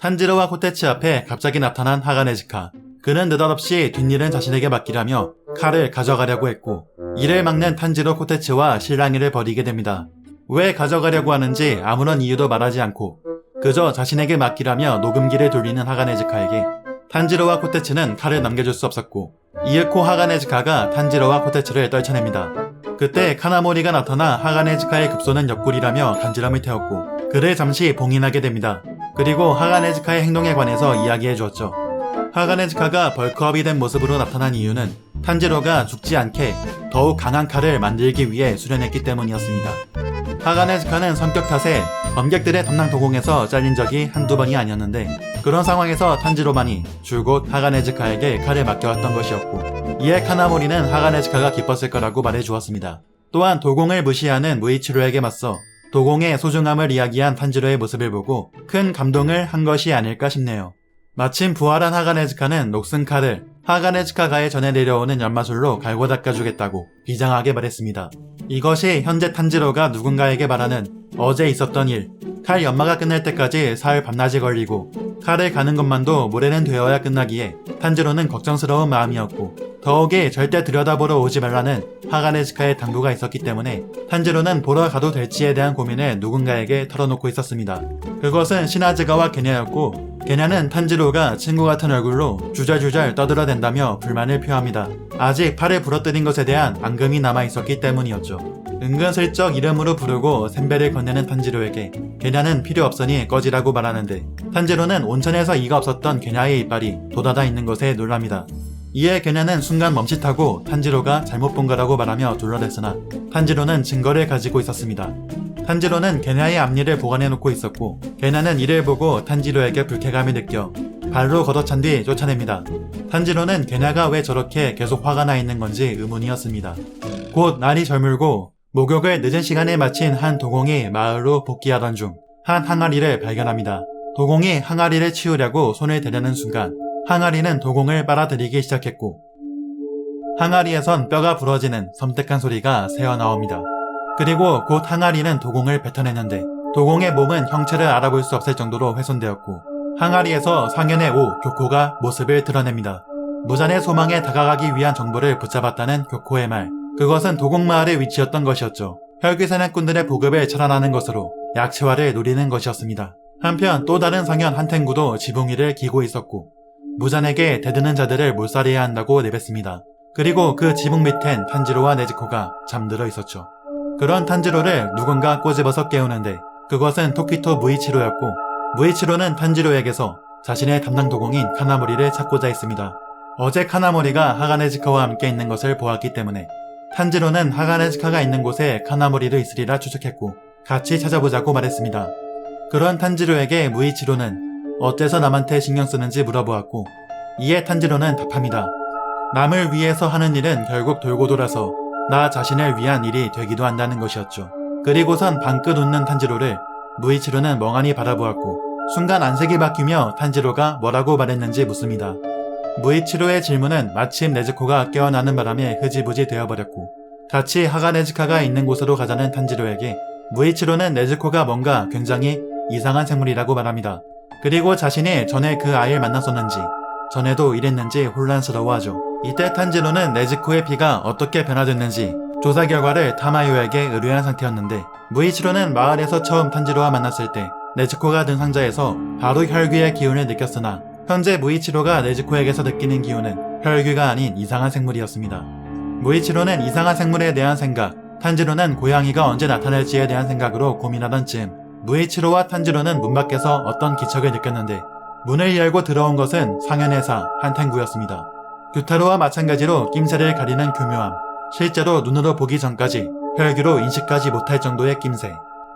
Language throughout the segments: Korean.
탄지로와 코테츠 앞에 갑자기 나타난 하가네즈카. 그는 느닷없이 뒷일은 자신에게 맡기라며 칼을 가져가려고 했고, 이를 막는 탄지로 코테츠와 실랑이를 벌이게 됩니다. 왜 가져가려고 하는지 아무런 이유도 말하지 않고 그저 자신에게 맡기라며 녹음기를 돌리는 하가네즈카에게 탄지로와 코테츠는 칼을 남겨줄 수 없었고, 이윽고 하가네즈카가 탄지로와 코테츠를 떨쳐냅니다. 그때 카나모리가 나타나 하가네즈카의 급소는 옆구리라며 간지럼을 태웠고 그를 잠시 봉인하게 됩니다. 그리고 하가네즈카의 행동에 관해서 이야기해 주었죠. 하가네즈카가 벌크업이 된 모습으로 나타난 이유는 탄지로가 죽지 않게 더욱 강한 칼을 만들기 위해 수련했기 때문이었습니다. 하가네즈카는 성격 탓에 검객들의 담당 도공에서 잘린 적이 한두 번이 아니었는데, 그런 상황에서 탄지로만이 줄곧 하가네즈카에게 칼을 맡겨왔던 것이었고, 이에 카나모리는 하가네즈카가 기뻤을 거라고 말해주었습니다. 또한 도공을 무시하는 무이치로에게 맞서 도공의 소중함을 이야기한 탄지로의 모습을 보고 큰 감동을 한 것이 아닐까 싶네요. 마침 부활한 하가네즈카는 녹슨 칼을 하가네즈카가에 전해 내려오는 연마술로 갈고 닦아주겠다고 비장하게 말했습니다. 이것이 현재 탄지로가 누군가에게 말하는 어제 있었던 일, 칼 연마가 끝날 때까지 사흘 밤낮이 걸리고 칼을 가는 것만도 모레는 되어야 끝나기에 탄지로는 걱정스러운 마음이었고, 더욱이 절대 들여다보러 오지 말라는 하가네즈카의 당부가 있었기 때문에 탄지로는 보러 가도 될지에 대한 고민을 누군가에게 털어놓고 있었습니다. 그것은 시나즈가와 게냐였고, 게냐는 탄지로가 친구 같은 얼굴로 주절주절 떠들어댄다며 불만을 표합니다. 아직 팔을 부러뜨린 것에 대한 앙금이 남아있었기 때문이었죠. 은근슬쩍 이름으로 부르고 샘배를 건네는 탄지로에게 게냐는 필요 없으니 꺼지라고 말하는데, 탄지로는 온천에서 이가 없었던 게냐의 이빨이 돋아다 있는 것에 놀랍니다. 이에 게냐는 순간 멈칫하고 탄지로가 잘못 본 거라고 말하며 둘러댔으나 탄지로는 증거를 가지고 있었습니다. 탄지로는 게냐의 앞니를 보관해놓고 있었고, 게냐는 이를 보고 탄지로에게 불쾌감을 느껴 발로 걷어찬 뒤 쫓아냅니다. 탄지로는 게냐가 왜 저렇게 계속 화가 나 있는 건지 의문이었습니다. 곧 날이 저물고 목욕을 늦은 시간에 마친 한 도공이 마을로 복귀하던 중 한 항아리를 발견합니다. 도공이 항아리를 치우려고 손을 대려는 순간 항아리는 도공을 빨아들이기 시작했고, 항아리에선 뼈가 부러지는 섬뜩한 소리가 새어나옵니다. 그리고 곧 항아리는 도공을 뱉어냈는데, 도공의 몸은 형체를 알아볼 수 없을 정도로 훼손되었고, 항아리에서 상현의 오 교코가 모습을 드러냅니다. 무잔의 소망에 다가가기 위한 정보를 붙잡았다는 교코의 말, 그것은 도공마을의 위치였던 것이었죠. 혈귀 사냥꾼들의 보급을 차단하는 것으로 약체화를 노리는 것이었습니다. 한편 또 다른 상현 한탱구도 지붕 위를 기고 있었고, 무잔에게 대드는 자들을 몰살해야 한다고 내뱉습니다. 그리고 그 지붕 밑엔 탄지로와 네즈코가 잠들어 있었죠. 그런 탄지로를 누군가 꼬집어서 깨우는데, 그것은 토키토 무이치로였고, 무이치로는 탄지로에게서 자신의 담당 도공인 카나모리를 찾고자 했습니다. 어제 카나모리가 하가네즈카와 함께 있는 것을 보았기 때문에 탄지로는 하가네즈카가 있는 곳에 카나모리도 있으리라 추측했고 같이 찾아보자고 말했습니다. 그런 탄지로에게 무이치로는 어째서 남한테 신경 쓰는지 물어보았고, 이에 탄지로는 답합니다. 남을 위해서 하는 일은 결국 돌고 돌아서 나 자신을 위한 일이 되기도 한다는 것이었죠. 그리고선 방긋 웃는 탄지로를 무이치로는 멍하니 바라보았고, 순간 안색이 바뀌며 탄지로가 뭐라고 말했는지 묻습니다. 무이치로의 질문은 마침 네즈코가 깨어나는 바람에 흐지부지 되어버렸고, 같이 하가네즈카가 있는 곳으로 가자는 탄지로에게 무이치로는 네즈코가 뭔가 굉장히 이상한 생물이라고 말합니다. 그리고 자신이 전에 그 아이를 만났었는지, 전에도 이랬는지 혼란스러워하죠. 이때 탄지로는 네즈코의 피가 어떻게 변화됐는지 조사 결과를 타마요에게 의뢰한 상태였는데, 무이치로는 마을에서 처음 탄지로와 만났을 때 네즈코가 든 상자에서 바로 혈귀의 기운을 느꼈으나, 현재 무이치로가 네즈코에게서 느끼는 기운은 혈귀가 아닌 이상한 생물이었습니다. 무이치로는 이상한 생물에 대한 생각, 탄지로는 고양이가 언제 나타날지에 대한 생각으로 고민하던 즈음 무이치로와 탄지로는 문 밖에서 어떤 기척을 느꼈는데, 문을 열고 들어온 것은 상현의사 한탱구였습니다. 규타로와 마찬가지로 낌새를 가리는 교묘함, 실제로 눈으로 보기 전까지 혈귀로 인식하지 못할 정도의 낌새,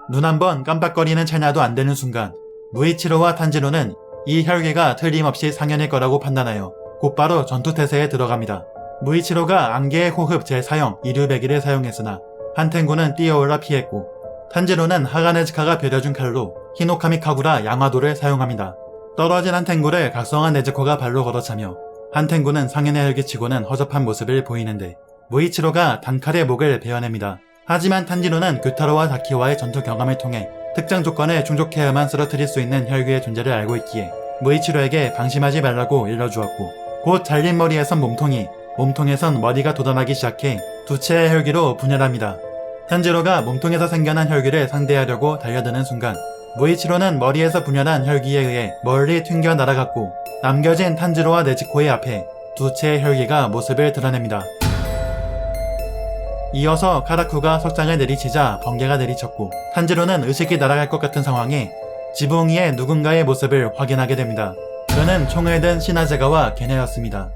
눈 한번 깜빡거리는 찰나도 안 되는 순간 무이치로와 탄지로는 이 혈귀가 틀림없이 상현일 거라고 판단하여 곧바로 전투태세에 들어갑니다. 무이치로가 안개의 호흡 제4형 이류배기를 사용했으나 한탱구는 뛰어올라 피했고, 탄지로는 하가네즈카가 배려준 칼로 히노카미 카구라 양화도를 사용합니다. 떨어진 한탱구를 각성한 네즈코가 발로 걷어차며 한탱구는 상현의 혈기치고는 허접한 모습을 보이는데, 무이치로가 단칼에 목을 베어냅니다. 하지만 탄지로는 규타로와 다키와의 전투 경험을 통해 특정 조건에 충족해야만 쓰러뜨릴 수 있는 혈귀의 존재를 알고 있기에 무이치로에게 방심하지 말라고 일러주었고, 곧 잘린 머리에선 몸통에선 머리가 돋아나기 시작해 두 채의 혈귀로 분열합니다. 탄지로가 몸통에서 생겨난 혈귀를 상대하려고 달려드는 순간 무이치로는 머리에서 분열한 혈귀에 의해 멀리 튕겨 날아갔고, 남겨진 탄지로와 네즈코의 앞에 두 채의 혈귀가 모습을 드러냅니다. 이어서 카라쿠가 석장을 내리치자 번개가 내리쳤고, 탄지로는 의식이 날아갈 것 같은 상황에 지붕 위에 누군가의 모습을 확인하게 됩니다. 그는 총을 든 시나제가와 걔네였습니다.